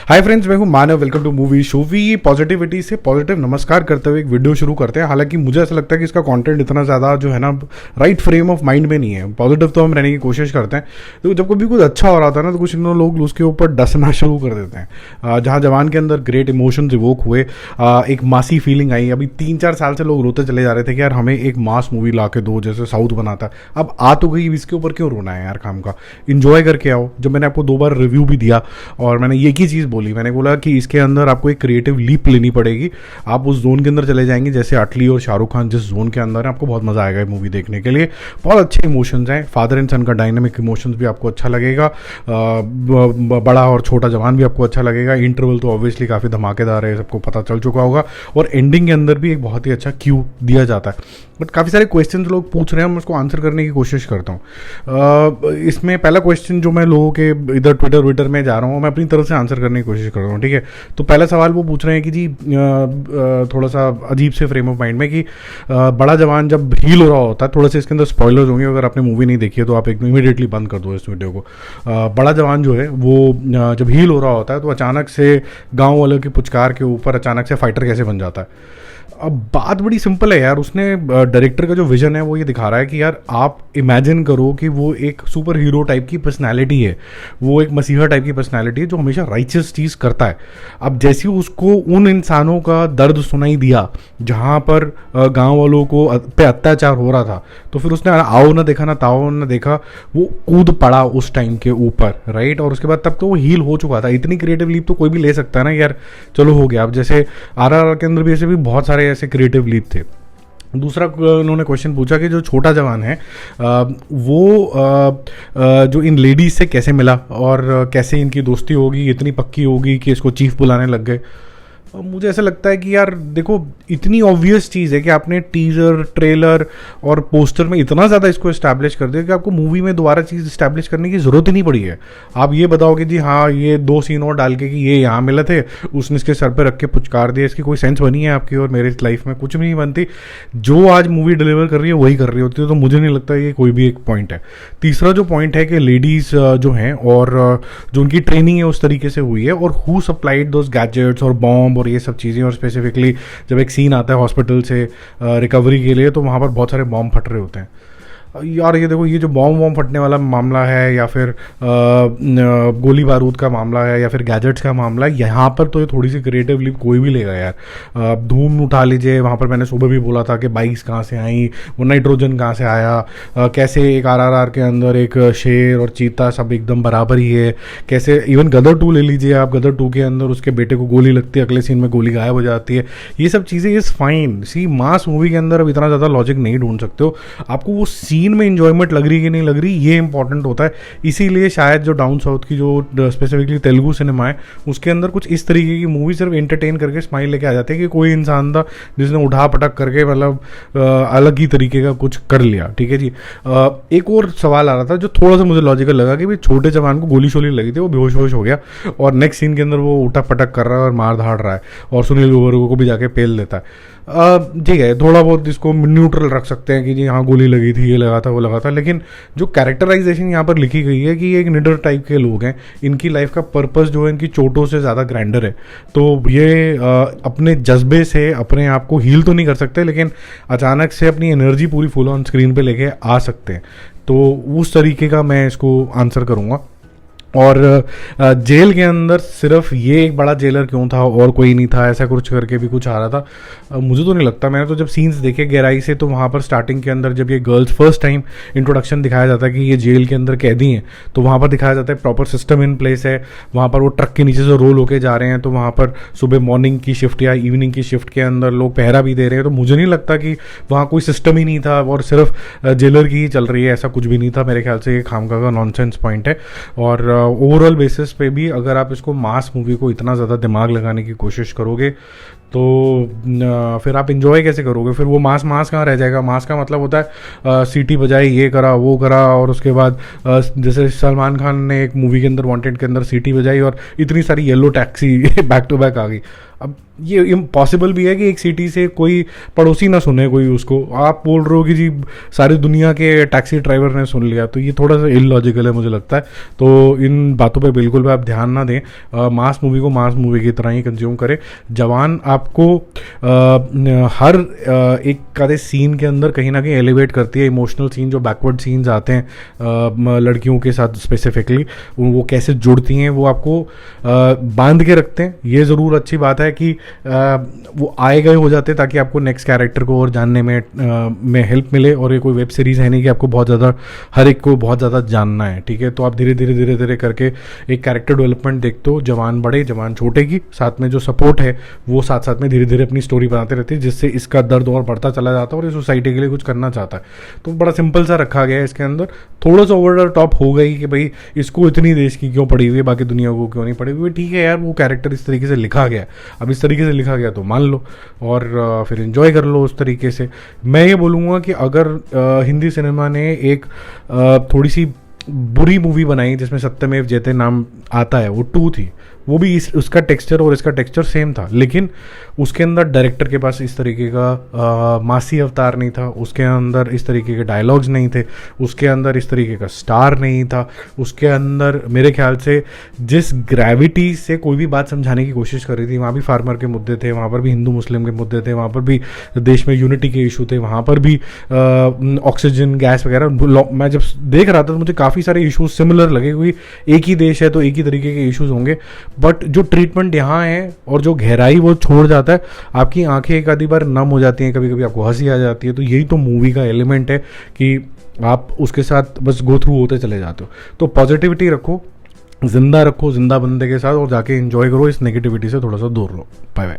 हाय friends, मैं हूं Manav. Welcome to movie showvie. Positivity से पॉजिटिव नमस्कार करते हुए एक वीडियो शुरू करते हैं। हालांकि मुझे ऐसा लगता है कि इसका कंटेंट इतना ज़्यादा जो है ना राइट फ्रेम ऑफ माइंड में नहीं है। पॉजिटिव तो हम रहने की कोशिश करते हैं, तो जब कभी कुछ अच्छा हो रहा था ना तो कुछ लोग उसके ऊपर डसना शुरू कर देते हैं। जहाँ जवान के अंदर ग्रेट इमोशंस इवोक हुए, एक मासी फीलिंग आई। अभी 3-4 साल से लोग रोते चले जा रहे थे कि यार हमें एक मास मूवी ला के दो जैसे साउथ बनाता है। अब आ तो गई, इसके ऊपर क्यों रोना है यार, काम का इंजॉय करके आओ। जब मैंने आपको 2 बार रिव्यू भी दिया और मैंने एक ही चीज़ बोली, मैंने बोला कि इसके अंदर आपको एक क्रिएटिव लीप लेनी पड़ेगी। आप उस जोन के अंदर चले जाएंगे जैसे अटली और शाहरुख खान जिस जोन के अंदर है, आपको बहुत मज़ा आएगा मूवी देखने के लिए। बहुत अच्छे इमोशंस हैं, फादर एंड सन का डायनामिक इमोशंस भी आपको अच्छा लगेगा। बड़ा और छोटा जवान भी आपको अच्छा लगेगा। इंटरवल तो ऑब्वियसली काफ़ी धमाकेदार है, सबको पता चल चुका होगा। और एंडिंग के अंदर भी एक बहुत ही अच्छा क्यू दिया जाता है। बट काफ़ी सारे क्वेश्चन लोग पूछ रहे हैं, मैं उसको आंसर करने की कोशिश करता हूँ। इसमें पहला क्वेश्चन जो मैं लोगों के इधर ट्विटर में जा रहा हूँ, मैं अपनी तरफ से आंसर करने की कोशिश कर रहा हूँ, ठीक है। तो पहला सवाल वो पूछ रहे हैं कि जी थोड़ा सा अजीब से फ्रेम ऑफ माइंड में कि बड़ा जवान जब हील हो रहा होता है, थोड़ा सा इसके अंदर स्पॉयलर्स होंगे, अगर आपने मूवी नहीं देखी है तो आप एक इमीडिएटली बंद कर दो इस वीडियो को। बड़ा जवान जो है वो जब हील हो रहा होता है तो अचानक से गाँव वालों की पुचकार के ऊपर अचानक से फाइटर कैसे बन जाता है। अब बात बड़ी सिंपल है यार। उसने डायरेक्टर का जो विजन है वो ये दिखा रहा है कि यार आप इमेजिन करो कि वो एक सुपर हीरो टाइप की पर्सनालिटी है, वो एक मसीहा टाइप की पर्सनालिटी है जो हमेशा राइचियस चीज़ करता है। अब जैसे उसको उन इंसानों का दर्द सुनाई दिया जहाँ पर गांव वालों को पे अत्याचार हो रहा था, तो फिर उसने आओ ना देखा ना ताओ ना देखा, वो कूद पड़ा उस टाइम के ऊपर, राइट। और उसके बाद तब तो वो हील हो चुका था। इतनी क्रिएटिव लीप तो कोई भी ले सकता है ना यार, चलो हो गया। अब जैसे RRR के अंदर भी ऐसे भी बहुत सारे ऐसे क्रिएटिव लीप थे। दूसरा उन्होंने क्वेश्चन पूछा कि जो छोटा जवान है वो जो इन लेडीज से कैसे मिला और कैसे इनकी दोस्ती होगी, इतनी पक्की होगी कि इसको चीफ बुलाने लग गए। मुझे ऐसा लगता है कि यार देखो, इतनी ऑब्वियस चीज़ है कि आपने टीजर, ट्रेलर और पोस्टर में इतना ज़्यादा इसको इस्टेब्लिश कर दिया कि आपको मूवी में दोबारा चीज़ इस्टेब्लिश करने की ज़रूरत ही नहीं पड़ी है। आप ये बताओ कि जी हाँ, ये 2 सीन और डाल के कि ये यहाँ मिले थे, उसने इसके सर पे रख के पुचकार दिया, इसकी कोई सेंस बनी है आपकी और मेरी लाइफ में? कुछ भी नहीं बनती। जो आज मूवी डिलीवर कर रही है वही कर रही होती है, तो मुझे नहीं लगता ये कोई भी एक पॉइंट है। तीसरा जो पॉइंट है कि लेडीज़ जो हैं और जो उनकी ट्रेनिंग है उस तरीके से हुई है, और हु सप्लाइड दोज गैजेट्स और बॉम्ब और ये सब चीज़ें। और स्पेसिफिकली जब एक सीन आता है हॉस्पिटल से रिकवरी के लिए, तो वहाँ पर बहुत सारे बॉम्ब फट रहे होते हैं। यार ये देखो, ये जो बॉम्ब फटने वाला मामला है या फिर गोली बारूद का मामला है या फिर गैजेट्स का मामला है, यहाँ पर तो ये थोड़ी सी क्रिएटिव लीप कोई भी लेगा यार। धूम उठा लीजिए, वहाँ पर मैंने सुबह भी बोला था कि बाइक्स कहाँ से आई, वो नाइट्रोजन कहाँ से आया, कैसे एक RRR के अंदर एक शेर और चीता सब एकदम बराबर ही है। कैसे इवन गदर 2 ले लीजिए आप, गदर 2 के अंदर उसके बेटे को गोली लगती है, अगले सीन में गोली गायब हो जाती है। ये सब चीज़ें is fine. See mass movie के अंदर अब इतना ज़्यादा लॉजिक नहीं ढूंढ सकते हो। आपको वो सीन में इंजॉयमेंट लग रही है कि नहीं लग रही, ये इंपॉर्टेंट होता है। इसीलिए शायद जो डाउन साउथ की जो स्पेसिफिकली तेलुगु सिनेमा है, उसके अंदर कुछ इस तरीके की मूवी सिर्फ एंटरटेन करके स्माइल लेके आ जाते हैं कि कोई इंसान था जिसने उठा पटक करके मतलब अलग ही तरीके का कुछ कर लिया, ठीक है जी। एक और सवाल आ रहा था जो थोड़ा सा मुझे लॉजिकल लगा कि भाई छोटे जवान को गोली शोली लगी थी, वो बेहोश हो गया और नेक्स्ट सीन के अंदर वो उठा पटक कर रहा है और मार धाड़ रहा है और सुनील ग्रोवर को भी जाके पेल देता है। ठीक है, थोड़ा बहुत इसको न्यूट्रल रख सकते हैं कि जी हाँ गोली लगी थी, ये लगा था, वो लगा था। लेकिन जो कैरेक्टराइजेशन यहाँ पर लिखी गई है कि ये एक निडर टाइप के लोग हैं, इनकी लाइफ का पर्पस जो है इनकी चोटों से ज़्यादा ग्रैंडर है। तो ये अपने जज्बे से अपने आप को हील तो नहीं कर सकते, लेकिन अचानक से अपनी एनर्जी पूरी फुल ऑन स्क्रीन पे लेके आ सकते हैं। तो उस तरीके का मैं इसको आंसर करूँगा। और जेल के अंदर सिर्फ ये एक बड़ा जेलर क्यों था और कोई नहीं था, ऐसा कुछ करके भी कुछ आ रहा था। मुझे तो नहीं लगता। मैंने तो जब सीन्स देखे गहराई से, तो वहाँ पर स्टार्टिंग के अंदर जब ये गर्ल्स फर्स्ट टाइम इंट्रोडक्शन दिखाया जाता है कि ये जेल के अंदर कैदी हैं, तो वहाँ पर दिखाया जाता है प्रॉपर सिस्टम इन प्लेस है। वहाँ पर वो ट्रक के नीचे से रोल होके जा रहे हैं, तो वहाँ पर सुबह मॉर्निंग की शिफ्ट या इवनिंग की शिफ्ट के अंदर लोग पहरा भी दे रहे हैं। तो मुझे नहीं लगता कि वहाँ कोई सिस्टम ही नहीं था और सिर्फ जेलर की ही चल रही है, ऐसा कुछ भी नहीं था। मेरे ख्याल से ये खामखा का नॉनसेंस पॉइंट है। और ओवरऑल बेसिस पे भी अगर आप इसको मास मूवी को इतना ज़्यादा दिमाग लगाने की कोशिश करोगे तो फिर आप इंजॉय कैसे करोगे? फिर वो मास कहाँ रह जाएगा? मास का मतलब होता है सीटी बजाई, ये करा वो करा, और उसके बाद जैसे सलमान खान ने एक मूवी के अंदर वांटेड के अंदर सीटी बजाई और इतनी सारी yellow taxi back to back आ गई। अब ये इम्पॉसिबल भी है कि एक सिटी से कोई पड़ोसी ना सुने कोई उसको, आप बोल रहे हो कि जी सारी दुनिया के टैक्सी ड्राइवर ने सुन लिया, तो ये थोड़ा सा इलॉजिकल है मुझे लगता है। तो इन बातों पे बिल्कुल भी आप ध्यान ना दें, मास मूवी को मास मूवी की तरह ही कंज्यूम करें। जवान आपको हर एक आधे सीन के अंदर कहीं ना कहीं एलिवेट करती है। इमोशनल सीन जो बैकवर्ड सीन्स आते हैं लड़कियों के साथ स्पेसिफिकली, वो कैसे जुड़ती हैं, वो आपको बांध के रखते हैं। ये ज़रूर अच्छी बात है कि वो आए गए हो जाते हैं ताकि आपको नेक्स्ट कैरेक्टर को और जानने में हेल्प मिले। और ये कोई वेब सीरीज़ है नहीं कि आपको बहुत ज़्यादा हर एक को बहुत ज़्यादा जानना है, ठीक है। तो आप धीरे धीरे करके एक कैरेक्टर डेवलपमेंट देखते हो, जवान बड़े जवान छोटे की, साथ में जो सपोर्ट है वो साथ साथ में धीरे धीरे अपनी स्टोरी बनाते रहते हैं, जिससे इसका दर्द और बढ़ता चला जाता है और ये सोसाइटी के लिए कुछ करना चाहता है। तो बड़ा सिंपल सा रखा गया है इसके अंदर। थोड़ा सा ओवर द टॉप हो गई कि भाई इसको इतनी देश की क्यों पड़ी हुई है, बाकी दुनिया को क्यों नहीं पड़ी हुई, ठीक है यार, वो कैरेक्टर इस तरीके से लिखा गया, अब इस तरीके से लिखा गया तो मान लो और फिर एंजॉय कर लो उस तरीके से। मैं ये बोलूँगा कि अगर हिंदी सिनेमा ने एक थोड़ी सी बुरी मूवी बनाई जिसमें सत्यमेव जयते नाम आता है, वो 2 थी, वो भी उसका टेक्सचर और इसका टेक्सचर सेम था, लेकिन उसके अंदर डायरेक्टर के पास इस तरीके का मासी अवतार नहीं था, उसके अंदर इस तरीके के डायलॉग्स नहीं थे, उसके अंदर इस तरीके का स्टार नहीं था, उसके अंदर मेरे ख्याल से जिस ग्रेविटी से कोई भी बात समझाने की कोशिश कर रही थी, वहाँ भी फार्मर के मुद्दे थे, वहाँ पर भी हिंदू मुस्लिम के मुद्दे थे, वहाँ पर भी देश में यूनिटी के इशू थे, वहाँ पर भी ऑक्सीजन गैस वगैरह। मैं जब देख रहा था तो मुझे काफ़ी सारे इशूज सिमिलर लगे, क्योंकि एक ही देश है तो एक ही तरीके के इशूज़ होंगे, बट जो ट्रीटमेंट यहाँ है और जो गहराई वो छोड़ जाता है, आपकी आंखें एक आधी बार नम हो जाती हैं, कभी कभी आपको हंसी आ जाती है। तो यही तो मूवी का एलिमेंट है कि आप उसके साथ बस गो थ्रू होते चले जाते हो। तो पॉजिटिविटी रखो, जिंदा रखो, जिंदा बंदे के साथ, और जाके एंजॉय करो, इस नेगेटिविटी से थोड़ा सा दूर रहो। Bye bye.